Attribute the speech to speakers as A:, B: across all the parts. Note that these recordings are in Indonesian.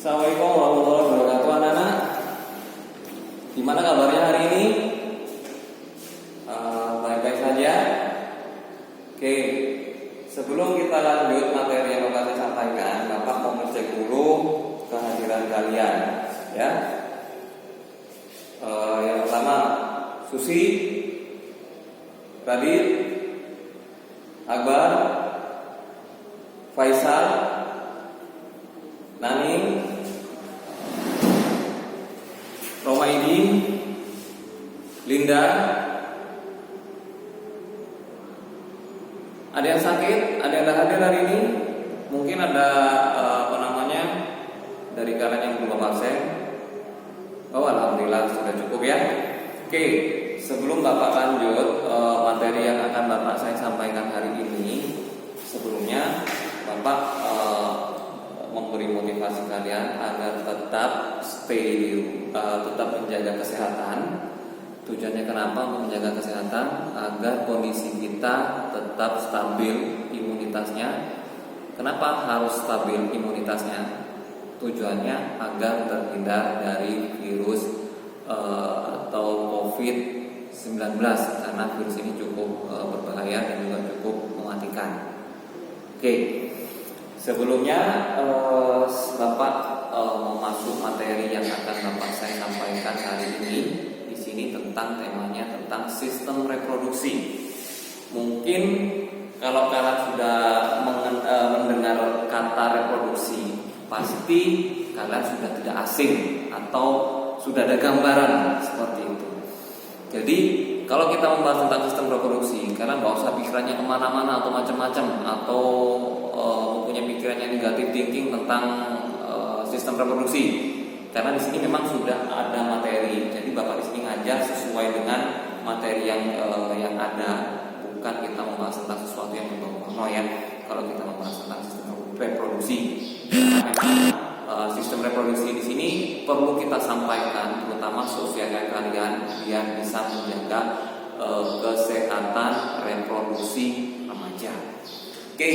A: Assalamualaikum warahmatullahi wabarakatuh, anak-anak. Gimana kabarnya hari ini? Baik-baik saja. Oke, sebelum kita lanjut materi yang Bapak saya sampaikan, Bapak mau ngecek dulu kehadiran kalian, ya. Yang pertama, Susi, Radit, Akbar, Faisal, Naning, Romaidi, Linda. Ada yang sakit? Ada yang hadir hari ini? Mungkin ada dari kalian yang belum absen. Oh, alhamdulillah sudah cukup ya. Oke, sebelum Bapak lanjut materi yang akan Bapak saya sampaikan hari ini, sebelumnya Bapak memberi motivasi kalian agar tetap tetap menjaga kesehatan. Tujuannya kenapa? Untuk menjaga kesehatan agar kondisi kita tetap stabil imunitasnya. Kenapa harus stabil imunitasnya? Tujuannya agar terhindar dari virus atau COVID-19, karena virus ini cukup berbahaya dan juga cukup mematikan. Oke, sebelumnya Bapak mau masuk materi yang akan Bapak saya sampaikan hari ini. Di sini tentang temanya tentang sistem reproduksi. Mungkin kalau kalian sudah mendengar kata reproduksi, pasti kalian sudah tidak asing atau sudah ada gambaran seperti itu. Jadi kalau kita membahas tentang sistem reproduksi, kalian nggak usah pikirannya kemana-mana atau macam-macam, atau mempunyai pikiran yang negatif thinking tentang sistem reproduksi. Karena di sini memang sudah ada materi. Jadi Bapak di sini ngajar sesuai dengan materi yang ada, bukan kita membahas tentang sesuatu yang berbau-bau ya. Kalau kita membahas tentang sistem reproduksi, memang sistem reproduksi di sini perlu kita sampaikan, terutama sosial kalian biar bisa menjaga kesehatan reproduksi remaja. Oke,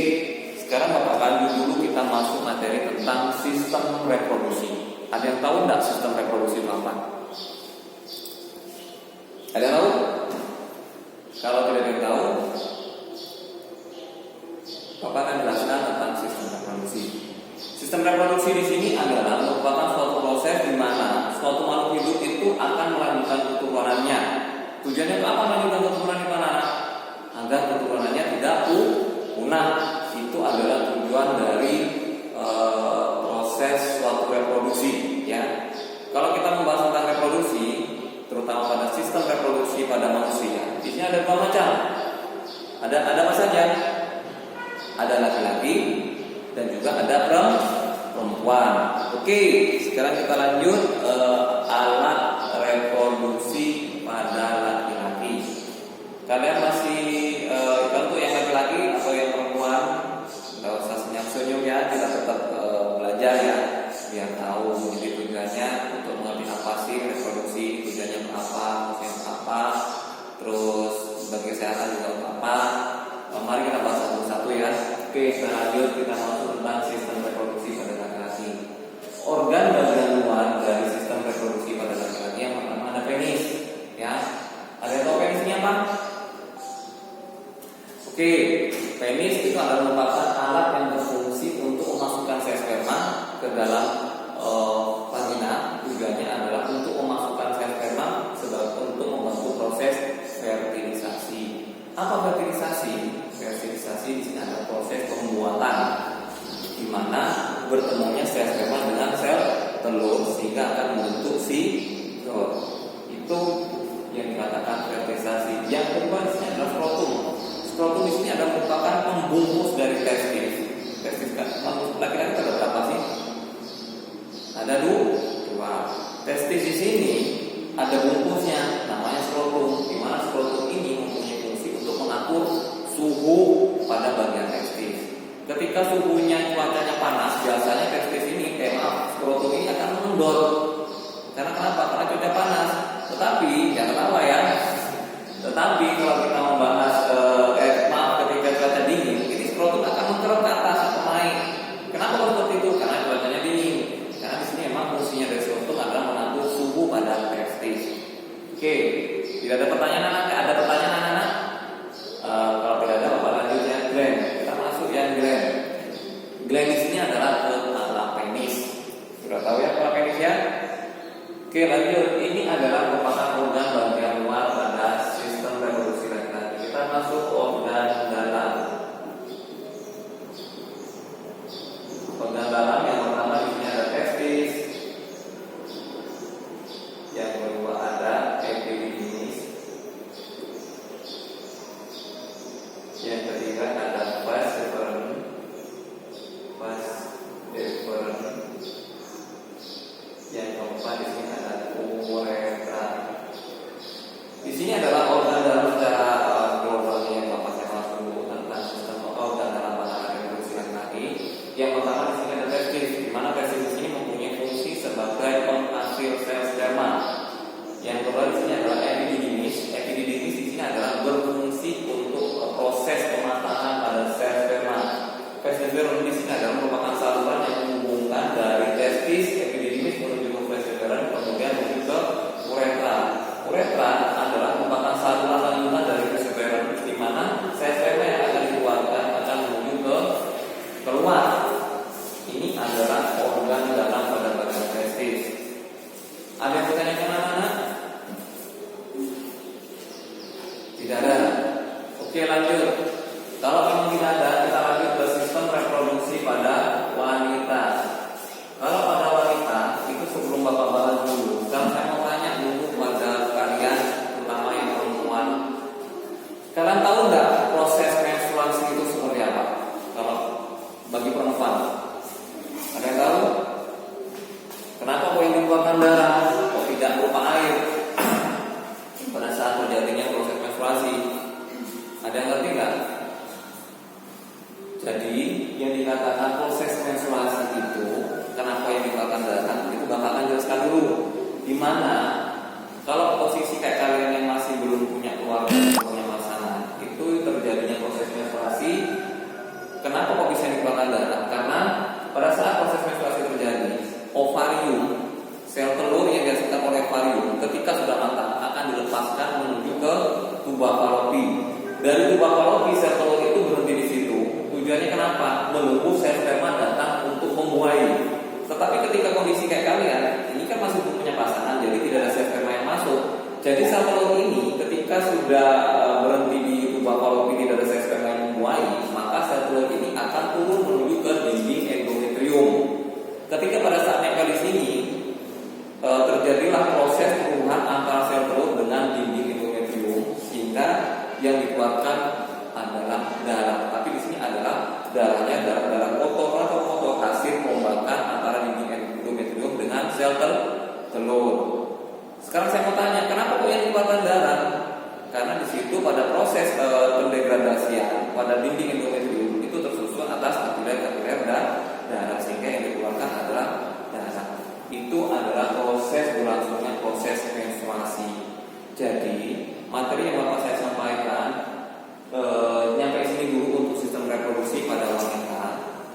A: sekarang Bapak lanjut dulu, kita masuk materi tentang sistem reproduksi. Ada yang tahu enggak sistem reproduksi itu apa? Ada yang tahu? Kalau tidak ada yang tahu, Bapak akan jelaskan tentang sistem reproduksi. Sistem reproduksi di sini adalah merupakan suatu proses di mana suatu makhluk hidup itu akan melanjutkan keturunannya. Tujuannya apa melanjutkan keturunan di mana? Agar keturunannya tidak punah. Itu adalah tujuan dari proses suatu reproduksi, ya. Kalau kita membahas tentang reproduksi, terutama pada sistem reproduksi pada manusia, di sini ada dua macam. Ada apa saja? Ada laki-laki dan juga ada perempuan. Oke, sekarang kita lanjut alat reproduksi pada laki-laki. Kalian masih untuk yang laki-laki atau yang perempuan? Nggak usah senyum-senyum ya, kita tetap belajar ya, biar tahu. Jadi tujuannya untuk mengerti apa sih reproduksi, tujuannya apa, fungsinya apa, terus bagi kesehatan juga apa. Mari kita bahas satu-satu ya. Oke, selanjutnya kita masuk tentang sistem reproduksi pada laki-laki. Organ bagian luar dari sistem reproduksi pada laki-laki yang pertama ada penis, ya. Ada yang tahu penis ini apa? Oke, penis itu adalah merupakan alat yang berfungsi untuk memasukkan sel sperma ke dalam vagina. Tujuannya adalah untuk memasukkan sel sperma untuk membantu proses fertilisasi. Apa fertilisasi? Fertilisasi di sini adalah proses pembuatan, di mana bertemunya sel sperma dengan sel telur sehingga akan membentuk zigot. Itu yang dikatakan fertilisasi. Yang kedua di sini adalah skrotum. Skrotum di sini adalah merupakan pembungkus dari testis. Testis kan laki-laki ada berapa sih? Ada dua. Testis di sini ada bungkusnya, namanya skrotum. Di mana skrotum ini mempunyai fungsi untuk mengatur suhu pada bagian testis. Ketika suhunya cuacanya panas, biasanya testis ini, skrotum ini akan mengendor. Karena kenapa? Karena cuaca panas. Tetapi jangan ketawa ya. Tetapi kalau kita membahas ketika cuaca dingin, ini skrotum akan mengkerut ke atas atau naik. Kenapa seperti itu? Karena cuacanya dingin. Karena di Yang pertama di sini ada testis, di mana testis di sini mempunyai fungsi sebagai penghasil sel sperma. Yang kedua di sini adalah epididymis. Epididymis di sini adalah berfungsi untuk proses pematangan pada sel sperma. Vestibular di sini adalah merupakan saluran yang menghubungkan dari testis, epididymis menuju ke vestibular, kemudian menuju ke uretra. Uretra adalah merupakan saluran lanjutan dari vestibular, di mana sel sperma yang akan dikeluarkan akan menuju ke keluar. Ini adalah organ dalam pada bagian testis. Ada yang bertanya kemana? Tidak ada. Oke, lanjut. Kalau memang tidak ada, kita lanjut ke sistem reproduksi pada wanita. Kalau pada wanita, itu sebelum Bapak bahas dulu, sekarang saya mau tanya dulu pada kalian, terutama yang perempuan. Kalian tahu nggak proses menstruasi itu seperti apa? Kalau bagi perempuan, ada yang tahu? Kenapa kok yang dikeluarkan darah, kok tidak berupa air pada saat terjadinya proses menstruasi? Ada yang ngerti nggak? Jadi yang dikatakan proses menstruasi itu, kenapa yang dikeluarkan darah, itu Bapak akan jelaskan dulu. Dimana kalau posisi kayak kalian yang masih belum punya keluarga, belum punya pasangan, itu terjadinya proses menstruasi. Kenapa kok bisa dikeluarkan darah? Karena pada saat proses menstruasi terjadi, ovarium, sel telur yang dihasilkan oleh ovarium ketika sudah matang akan dilepaskan menuju ke tuba falopi. Dari tuba falopi sel telur itu berhenti di situ. Tujuannya kenapa? Menunggu sel sperma datang untuk membuahi. Tetapi ketika kondisi kayak kalian, ini kan masih belum punya pasangan, jadi tidak ada sel sperma yang masuk. Jadi sel telur ini ketika sudah berhenti di tuba falopi, tidak ada sel sperma yang membuahi, maka sel telur ini akan turun menuju ke dinding endometrium. Ketika pada saat nempel di sini, terjadilah proses perubahan antara sel telur dengan dinding endometrium, sehingga yang dikeluarkan adalah darah. Tapi di sini adalah darahnya darah kotor atau kotor hasil perombakan antara dinding endometrium dengan sel telur. Sekarang saya mau tanya, kenapa kok yang dikeluarkan darah? Karena di situ pada proses pendegradasian pada dinding endometrium itu tersusun atas kapiler darah, sehingga yang dikeluarkan adalah darah. Itu adalah proses berlangsungnya proses menstruasi. Jadi materi yang Bapak saya sampaikan nyampe sini dulu untuk sistem reproduksi pada wanita.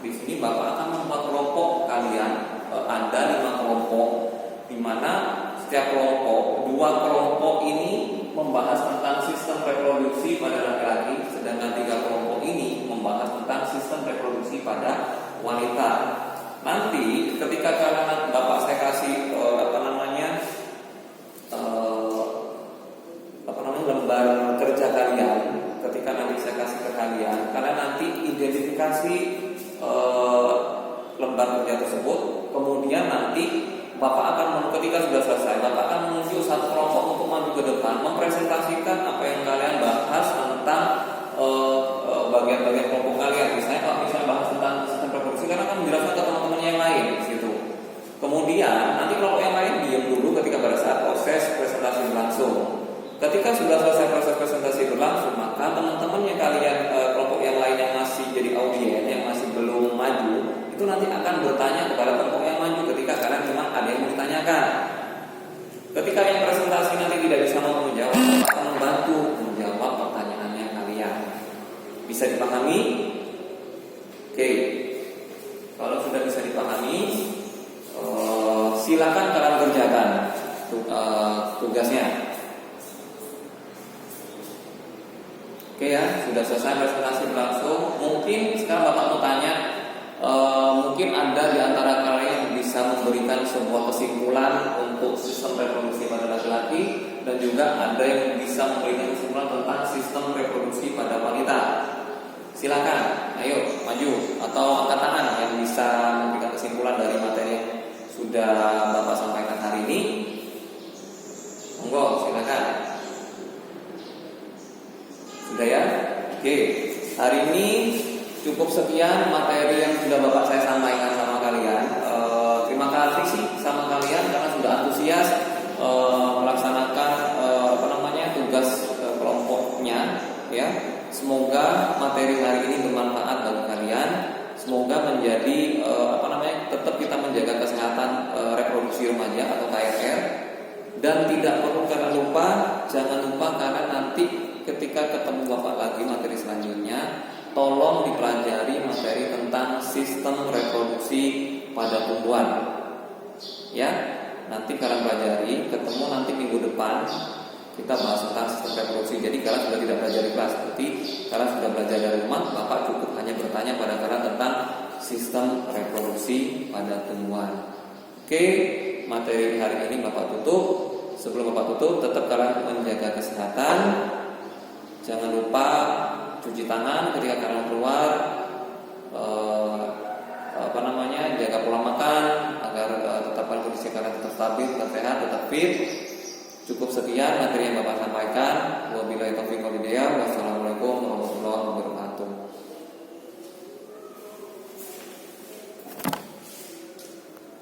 A: Di sini Bapak akan membuat kelompok kalian, ada 5 kelompok, di mana setiap kelompok, 2 kelompok ini membahas tentang sistem reproduksi pada laki-laki, sedangkan 3 kelompok ini membahas tentang sistem reproduksi pada wanita. Nanti ketika kalian Bapak saya kasih lembar kerja kalian, ketika nanti saya kasih ke kalian nanti identifikasi lembar kerja tersebut. Kemudian nanti Bapak akan ketika sudah selesai, Bapak akan menuju satu kelompok untuk maju ke depan, mempresentasikan apa yang kalian bahas tentang bagian-bagian kelompok kalian. Misalnya kalau misalnya bahas tentang sistem reproduksi, karena akan menjelaskan ke teman-teman yang lain di situ. Kemudian nanti kelompok yang lain diam dulu ketika pada saat proses presentasi berlangsung. Ketika sudah selesai proses presentasi berlangsung, maka teman-teman yang kalian kelompok yang lain yang masih jadi audien, yang masih belum maju, itu nanti akan bertanya kepada kelompok yang maju ketika kalian memang ada yang mau ditanyakan. Ketika yang presentasi nanti tidak bisa mau menjawab, akan membantu menjawab pertanyaannya kalian. Bisa dipahami? Oke. Kalau sudah bisa dipahami, silakan kalian kerjakan tugasnya. Oke ya, sudah selesai presentasi berlangsung. Mungkin sekarang Bapak mau tanya, mungkin ada di antara kalian yang bisa memberikan sebuah kesimpulan untuk sistem reproduksi pada laki-laki, dan juga ada yang bisa memberikan kesimpulan tentang sistem reproduksi pada wanita. Silakan, ayo maju atau angkat tangan yang bisa memberikan kesimpulan dari materi yang sudah Bapak sampaikan hari ini. Monggo, silakan. Sudah ya? Oke. Hari ini cukup sekian materi yang sudah Bapak saya sampaikan sama kalian. Terima kasih sih sama kalian karena sudah antusias melaksanakan tugas kelompoknya ya. Semoga materi hari ini bermanfaat bagi kalian. semoga menjadi tetap kita menjaga kesehatan reproduksi remaja atau KRR. Dan tidak perlu karena lupa, jangan lupa karena nanti ketika ketemu Bapak lagi materi selanjutnya, tolong dipelajari materi tentang sistem reproduksi pada tumbuhan. Ya, nanti kalian pelajari, ketemu nanti minggu depan kita bahas tentang sistem reproduksi. Jadi kalian sudah tidak belajar di kelas, berarti kalian sudah belajar dari rumah. Bapak cukup hanya bertanya pada kalian tentang sistem reproduksi pada tumbuhan. Oke, materi hari ini Bapak tutup. Sebelum Bapak tutup, tetap kalian menjaga kesehatan. Jangan lupa cuci tangan ketika kalian keluar. Jaga pola makan agar tetap kondisi kalian tetap stabil, tetap sehat, tetap fit. Cukup sekian materi yang Bapak sampaikan. Wabillahi taufiq wal hidayah. Wassalamualaikum warahmatullahi wabarakatuh.